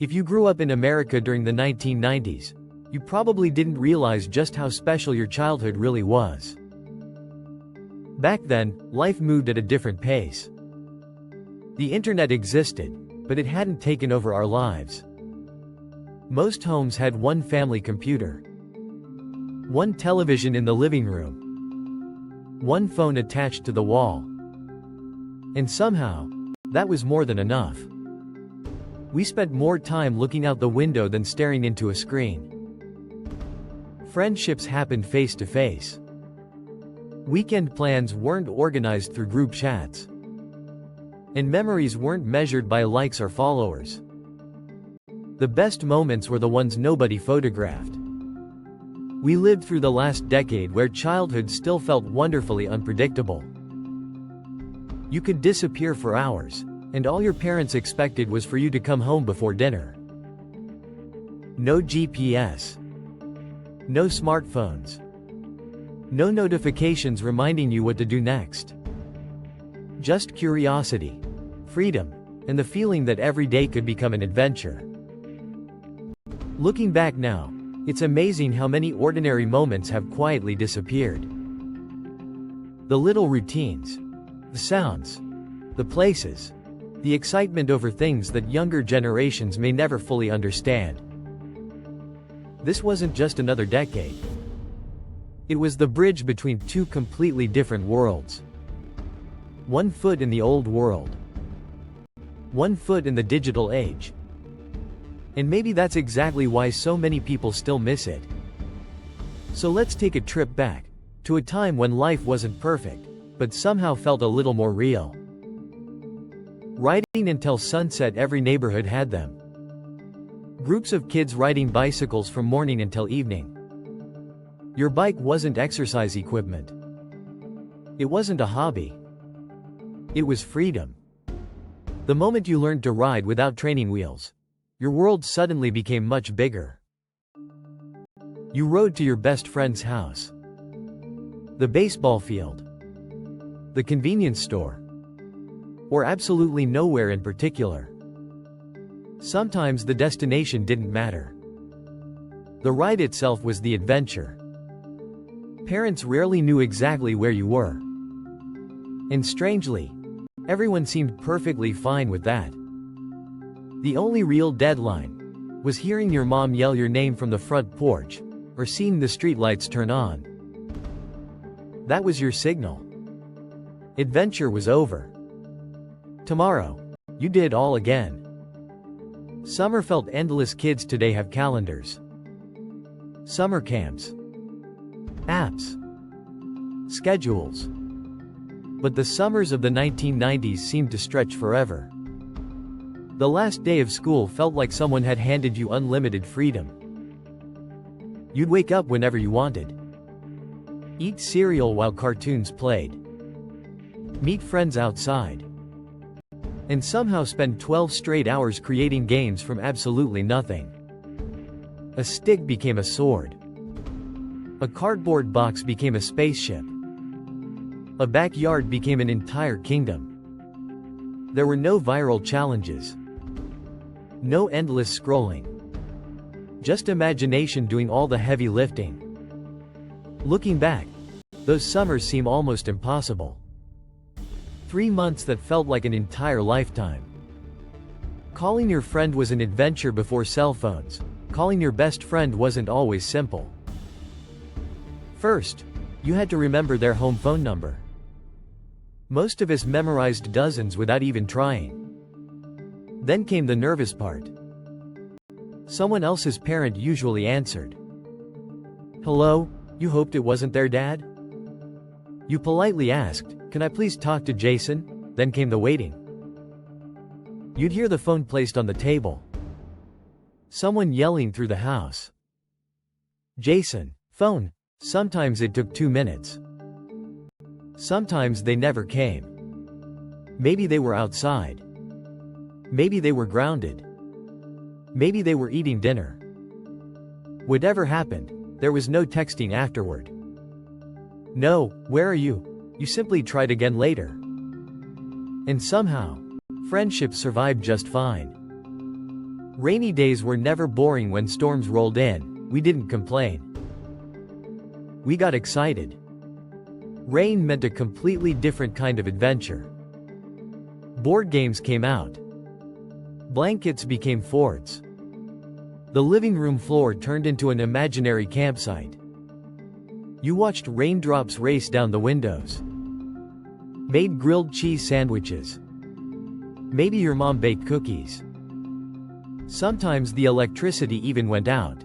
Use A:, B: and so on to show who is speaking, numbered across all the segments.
A: If you grew up in America during the 1990s, you probably didn't realize just how special your childhood really was. Back then, life moved at a different pace. The internet existed, but it hadn't taken over our lives. Most homes had one family computer, one television in the living room, one phone attached to the wall. And somehow, that was more than enough. We spent more time looking out the window than staring into a screen. Friendships happened face to face. Weekend plans weren't organized through group chats. And memories weren't measured by likes or followers. The best moments were the ones nobody photographed. We lived through the last decade where childhood still felt wonderfully unpredictable. You could disappear for hours, and all your parents expected was for you to come home before dinner. No GPS. No smartphones. No notifications reminding you what to do next. Just curiosity, freedom, and the feeling that every day could become an adventure. Looking back now, it's amazing how many ordinary moments have quietly disappeared. The little routines, the sounds, the places, the excitement over things that younger generations may never fully understand. This wasn't just another decade. It was the bridge between two completely different worlds. One foot in the old world. One foot in the digital age. And maybe that's exactly why so many people still miss it. So let's take a trip back, to a time when life wasn't perfect, but somehow felt a little more real. Riding until sunset, every neighborhood had them. Groups of kids riding bicycles from morning until evening. Your bike wasn't exercise equipment. It wasn't a hobby. It was freedom. The moment you learned to ride without training wheels, your world suddenly became much bigger. You rode to your best friend's house, the baseball field, the convenience store, or absolutely nowhere in particular. Sometimes the destination didn't matter. The ride itself was the adventure. Parents rarely knew exactly where you were. And strangely, everyone seemed perfectly fine with that. The only real deadline was hearing your mom yell your name from the front porch, or seeing the streetlights turn on. That was your signal. Adventure was over. Tomorrow, you did it all again. Summer felt endless. Kids today have calendars, summer camps, apps, schedules. But the summers of the 1990s seemed to stretch forever. The last day of school felt like someone had handed you unlimited freedom. You'd wake up whenever you wanted, eat cereal while cartoons played, meet friends outside, and somehow spend 12 straight hours creating games from absolutely nothing. A stick became a sword. A cardboard box became a spaceship. A backyard became an entire kingdom. There were no viral challenges. No endless scrolling. Just imagination doing all the heavy lifting. Looking back, those summers seem almost impossible. 3 months that felt like an entire lifetime. Calling your friend was an adventure before cell phones. Calling your best friend wasn't always simple. First, you had to remember their home phone number. Most of us memorized dozens without even trying. Then came the nervous part. Someone else's parent usually answered. Hello, you hoped it wasn't their dad? You politely asked, "Can I please talk to Jason?" Then came the waiting. You'd hear the phone placed on the table. Someone yelling through the house. Jason, phone. Sometimes it took 2 minutes. Sometimes they never came. Maybe they were outside. Maybe they were grounded. Maybe they were eating dinner. Whatever happened, there was no texting afterward. No, where are you? You simply tried again later. And somehow, friendships survived just fine. Rainy days were never boring. When storms rolled in, we didn't complain. We got excited. Rain meant a completely different kind of adventure. Board games came out. Blankets became forts. The living room floor turned into an imaginary campsite. You watched raindrops race down the windows. Made grilled cheese sandwiches. Maybe your mom baked cookies. Sometimes the electricity even went out.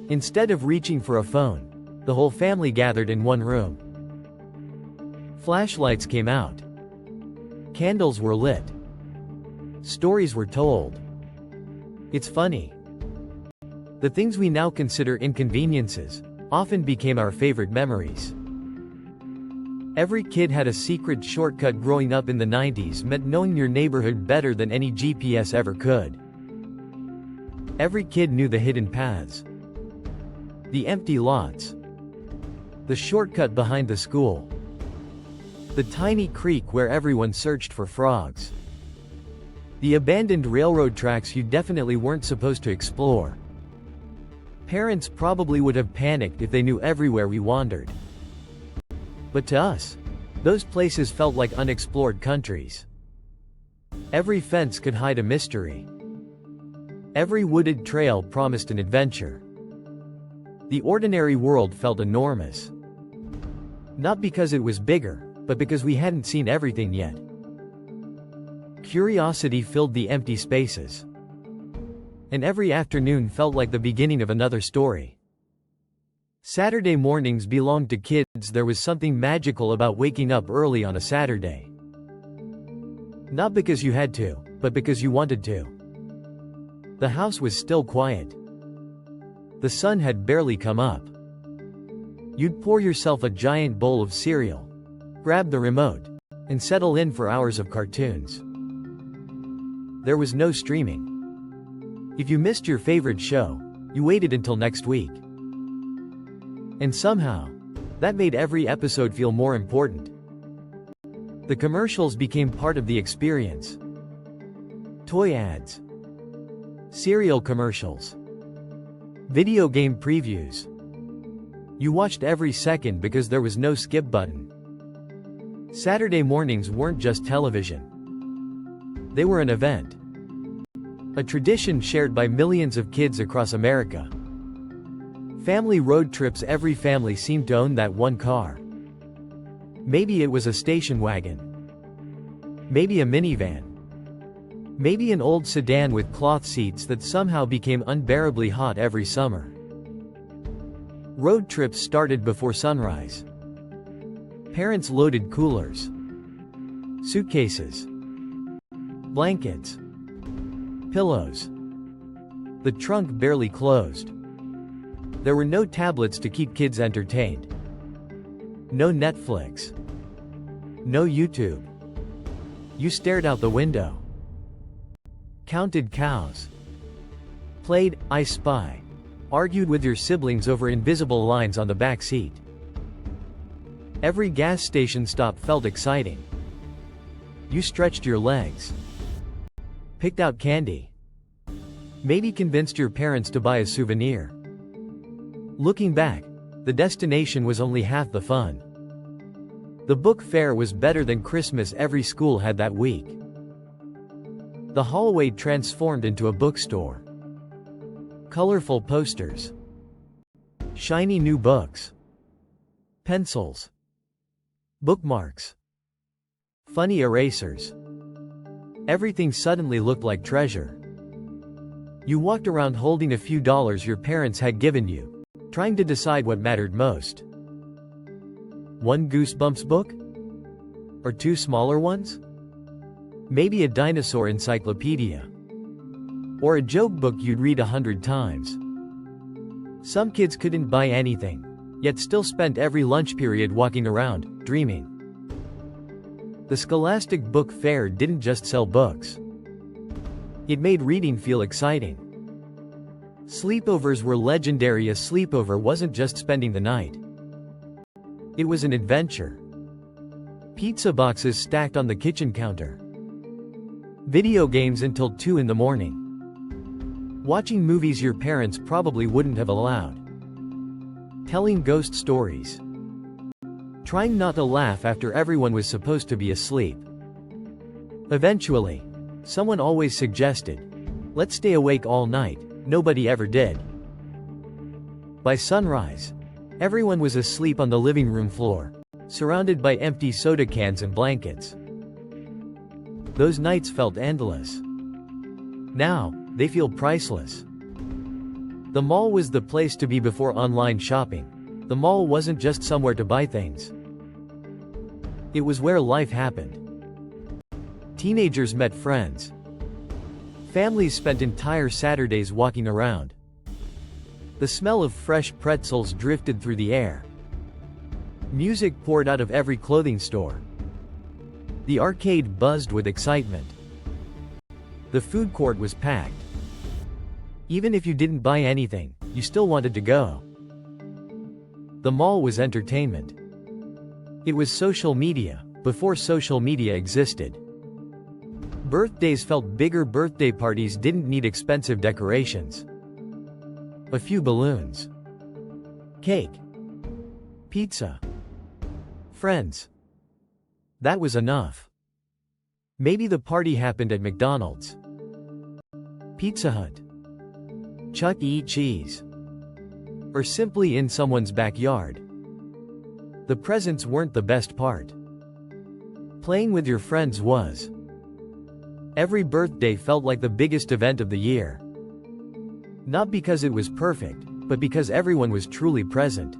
A: Instead of reaching for a phone, the whole family gathered in one room. Flashlights came out. Candles were lit. Stories were told. It's funny. The things we now consider inconveniences often became our favorite memories. Every kid had a secret shortcut. Growing up in the 90s meant knowing your neighborhood better than any GPS ever could. Every kid knew the hidden paths, the empty lots, the shortcut behind the school, the tiny creek where everyone searched for frogs, the abandoned railroad tracks you definitely weren't supposed to explore. Parents probably would have panicked if they knew everywhere we wandered. But to us, those places felt like unexplored countries. Every fence could hide a mystery. Every wooded trail promised an adventure. The ordinary world felt enormous. Not because it was bigger, but because we hadn't seen everything yet. Curiosity filled the empty spaces. And every afternoon felt like the beginning of another story. Saturday mornings belonged to kids. There was something magical about waking up early on a Saturday. Not because you had to, but because you wanted to. The house was still quiet. The sun had barely come up. You'd pour yourself a giant bowl of cereal, grab the remote, and settle in for hours of cartoons. There was no streaming. If you missed your favorite show, you waited until next week. And somehow, that made every episode feel more important. The commercials became part of the experience. Toy ads, cereal commercials, video game previews. You watched every second because there was no skip button. Saturday mornings weren't just television. They were an event. A tradition shared by millions of kids across America. Family road trips. Every family seemed to own that one car. Maybe it was a station wagon. Maybe a minivan. Maybe an old sedan with cloth seats that somehow became unbearably hot every summer. Road trips started before sunrise. Parents loaded coolers, suitcases, blankets, pillows. The trunk barely closed. There were no tablets to keep kids entertained. No Netflix. No YouTube. You stared out the window. Counted cows. Played I Spy. Argued with your siblings over invisible lines on the back seat. Every gas station stop felt exciting. You stretched your legs. Picked out candy. Maybe convinced your parents to buy a souvenir. Looking back, the destination was only half the fun. The book fair was better than Christmas every school had that week. The hallway transformed into a bookstore. Colorful posters. Shiny new books. Pencils. Bookmarks. Funny erasers. Everything suddenly looked like treasure. You walked around holding a few dollars your parents had given you, trying to decide what mattered most. One Goosebumps book? Or two smaller ones? Maybe a dinosaur encyclopedia. Or a joke book you'd read 100 times. Some kids couldn't buy anything, yet still spent every lunch period walking around, dreaming. The Scholastic Book Fair didn't just sell books. It made reading feel exciting. Sleepovers were legendary. A sleepover wasn't just spending the night. It was an adventure. Pizza boxes stacked on the kitchen counter. Video games until 2 in the morning. Watching movies your parents probably wouldn't have allowed. Telling ghost stories. Trying not to laugh after everyone was supposed to be asleep. Eventually, someone always suggested, "Let's stay awake all night." Nobody ever did. By sunrise, everyone was asleep on the living room floor, surrounded by empty soda cans and blankets. Those nights felt endless. Now, they feel priceless. The mall was the place to be before online shopping. The mall wasn't just somewhere to buy things. It was where life happened. Teenagers met friends. Families spent entire Saturdays walking around. The smell of fresh pretzels drifted through the air. Music poured out of every clothing store. The arcade buzzed with excitement. The food court was packed. Even if you didn't buy anything, you still wanted to go. The mall was entertainment. It was social media, before social media existed. Birthdays felt bigger. Birthday parties didn't need expensive decorations. A few balloons. Cake. Pizza. Friends. That was enough. Maybe the party happened at McDonald's, Pizza Hut, Chuck E. Cheese, or simply in someone's backyard. The presents weren't the best part. Playing with your friends was. Every birthday felt like the biggest event of the year. Not because it was perfect, but because everyone was truly present.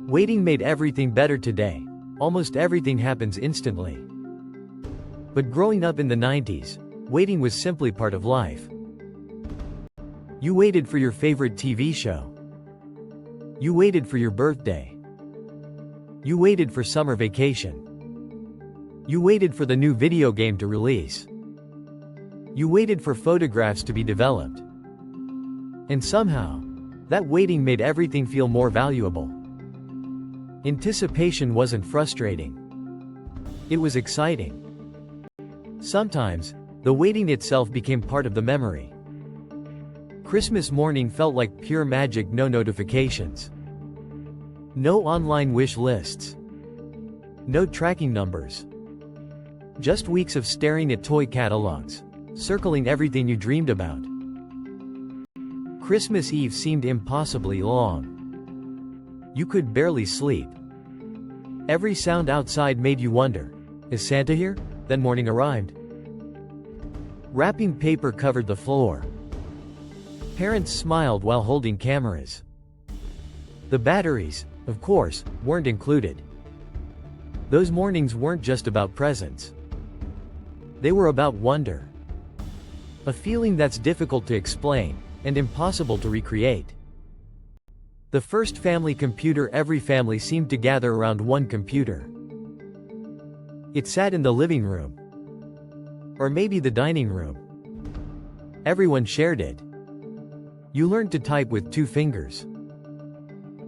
A: Waiting made everything better today. Almost everything happens instantly. But growing up in the 90s, waiting was simply part of life. You waited for your favorite TV show. You waited for your birthday. You waited for summer vacation. You waited for the new video game to release. You waited for photographs to be developed. And somehow, that waiting made everything feel more valuable. Anticipation wasn't frustrating. It was exciting. Sometimes, the waiting itself became part of the memory. Christmas morning felt like pure magic. No notifications. No online wish lists. No tracking numbers. Just weeks of staring at toy catalogs, circling everything you dreamed about. Christmas Eve seemed impossibly long. You could barely sleep. Every sound outside made you wonder, is Santa here? Then morning arrived. Wrapping paper covered the floor. Parents smiled while holding cameras. The batteries, of course, weren't included. Those mornings weren't just about presents. They were about wonder. A feeling that's difficult to explain, and impossible to recreate. The first family computer. Every family seemed to gather around one computer. It sat in the living room. Or maybe the dining room. Everyone shared it. You learned to type with 2 fingers.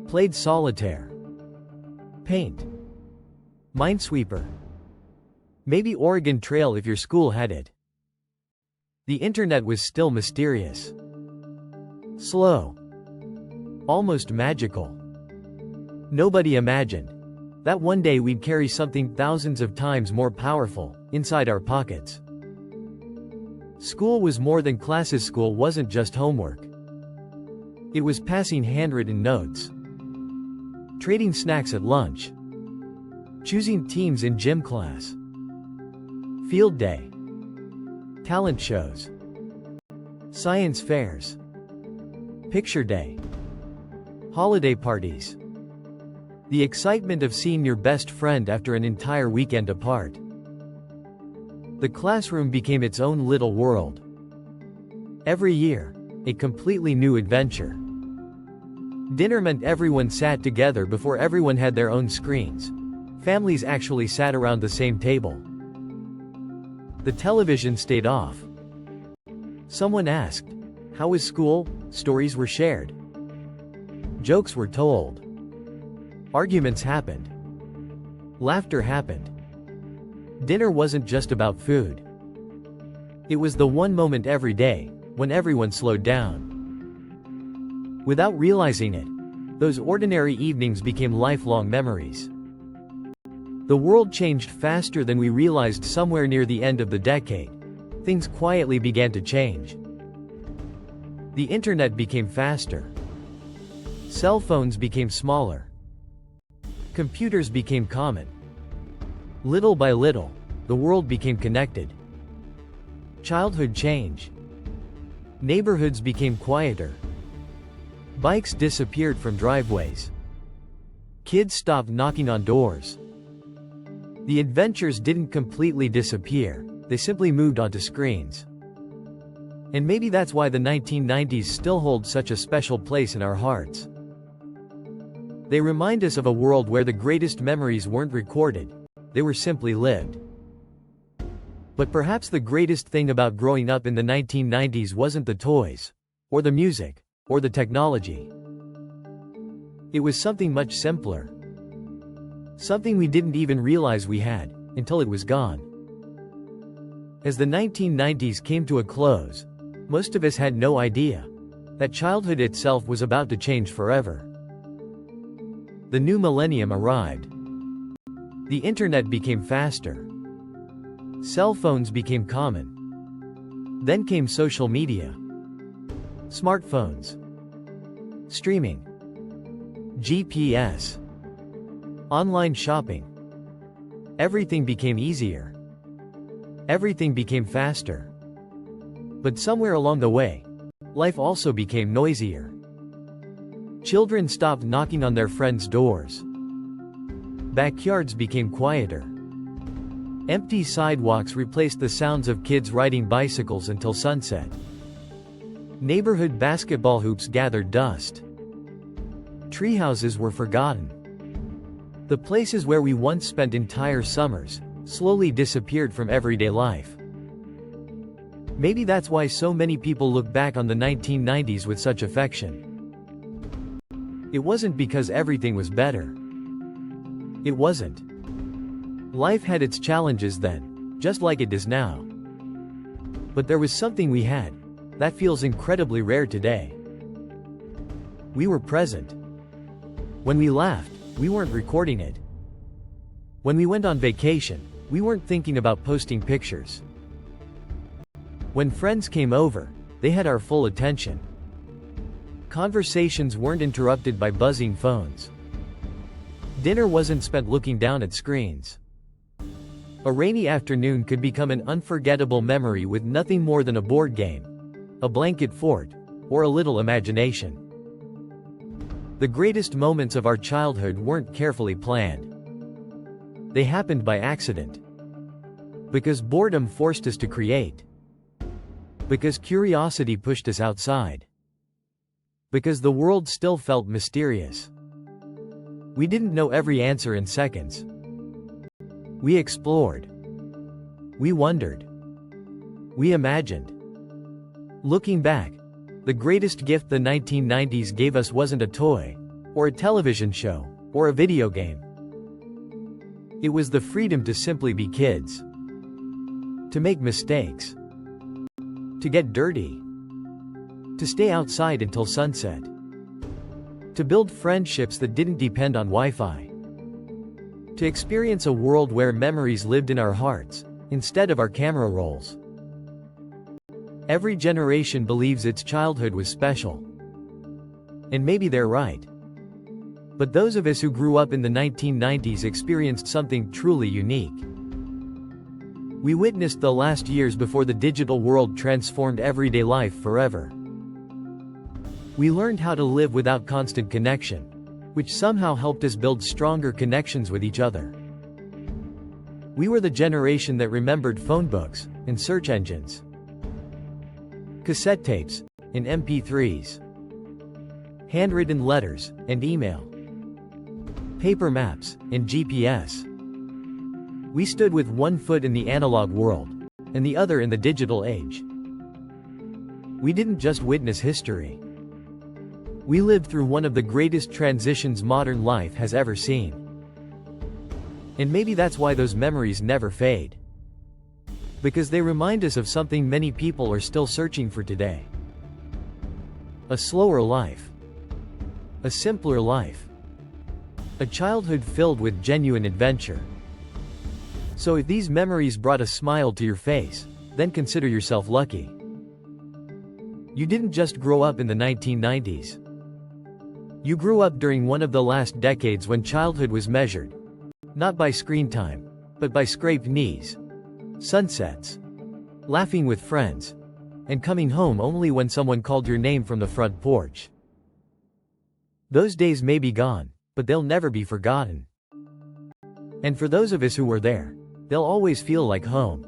A: Played solitaire. Paint. Minesweeper. Maybe Oregon Trail if your school had it. The internet was still mysterious. Slow. Almost magical. Nobody imagined that one day we'd carry something thousands of times more powerful inside our pockets. School was more than classes. School wasn't just homework. It was passing handwritten notes, trading snacks at lunch, choosing teams in gym class, field day, talent shows, science fairs, picture day, holiday parties. The excitement of seeing your best friend after an entire weekend apart. The classroom became its own little world. Every year, a completely new adventure. Dinner meant everyone sat together before everyone had their own screens. Families actually sat around the same table. The television stayed off. Someone asked, "How was school?" Stories were shared. Jokes were told. Arguments happened. Laughter happened. Dinner wasn't just about food. It was the one moment every day when everyone slowed down. Without realizing it, those ordinary evenings became lifelong memories. The world changed faster than we realized. Somewhere near the end of the decade, things quietly began to change. The internet became faster. Cell phones became smaller. Computers became common. Little by little, the world became connected. Childhood changed. Neighborhoods became quieter. Bikes disappeared from driveways. Kids stopped knocking on doors. The adventures didn't completely disappear, they simply moved onto screens. And maybe that's why the 1990s still hold such a special place in our hearts. They remind us of a world where the greatest memories weren't recorded, they were simply lived. But perhaps the greatest thing about growing up in the 1990s wasn't the toys, or the music, or the technology. It was something much simpler. Something we didn't even realize we had, until it was gone. As the 1990s came to a close, most of us had no idea that childhood itself was about to change forever. The new millennium arrived. The internet became faster. Cell phones became common. Then came social media. Smartphones. Streaming. GPS. Online shopping. Everything became easier. Everything became faster. But somewhere along the way, life also became noisier. Children stopped knocking on their friends' doors. Backyards became quieter. Empty sidewalks replaced the sounds of kids riding bicycles until sunset. Neighborhood basketball hoops gathered dust. Treehouses were forgotten. The places where we once spent entire summers slowly disappeared from everyday life. Maybe that's why so many people look back on the 1990s with such affection. It wasn't because everything was better. It wasn't. Life had its challenges then, just like it does now. But there was something we had that feels incredibly rare today. We were present. When we laughed, we weren't recording it. When we went on vacation, we weren't thinking about posting pictures. When friends came over, they had our full attention. Conversations weren't interrupted by buzzing phones. Dinner wasn't spent looking down at screens. A rainy afternoon could become an unforgettable memory with nothing more than a board game, a blanket fort, or a little imagination. The greatest moments of our childhood weren't carefully planned. They happened by accident. Because boredom forced us to create. Because curiosity pushed us outside. Because the world still felt mysterious. We didn't know every answer in seconds. We explored. We wondered. We imagined. Looking back, the greatest gift the 1990s gave us wasn't a toy, or a television show, or a video game. It was the freedom to simply be kids. To make mistakes. To get dirty. To stay outside until sunset. To build friendships that didn't depend on Wi-Fi. To experience a world where memories lived in our hearts, instead of our camera rolls. Every generation believes its childhood was special. And maybe they're right. But those of us who grew up in the 1990s experienced something truly unique. We witnessed the last years before the digital world transformed everyday life forever. We learned how to live without constant connection, which somehow helped us build stronger connections with each other. We were the generation that remembered phone books and search engines, cassette tapes and MP3s, handwritten letters and email, paper maps and GPS. We stood with one foot in the analog world and the other in the digital age. We didn't just witness history. We lived through one of the greatest transitions modern life has ever seen. And maybe that's why those memories never fade. Because they remind us of something many people are still searching for today. A slower life. A simpler life. A childhood filled with genuine adventure. So if these memories brought a smile to your face, then consider yourself lucky. You didn't just grow up in the 1990s. You grew up during one of the last decades when childhood was measured, not by screen time, but by scraped knees, sunsets, laughing with friends, and coming home only when someone called your name from the front porch. Those days may be gone, but they'll never be forgotten. And for those of us who were there, they'll always feel like home.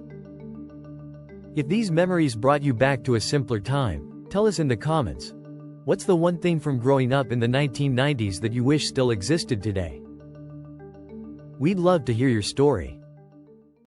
A: If these memories brought you back to a simpler time, tell us in the comments. What's the one thing from growing up in the 1990s that you wish still existed today? We'd love to hear your story.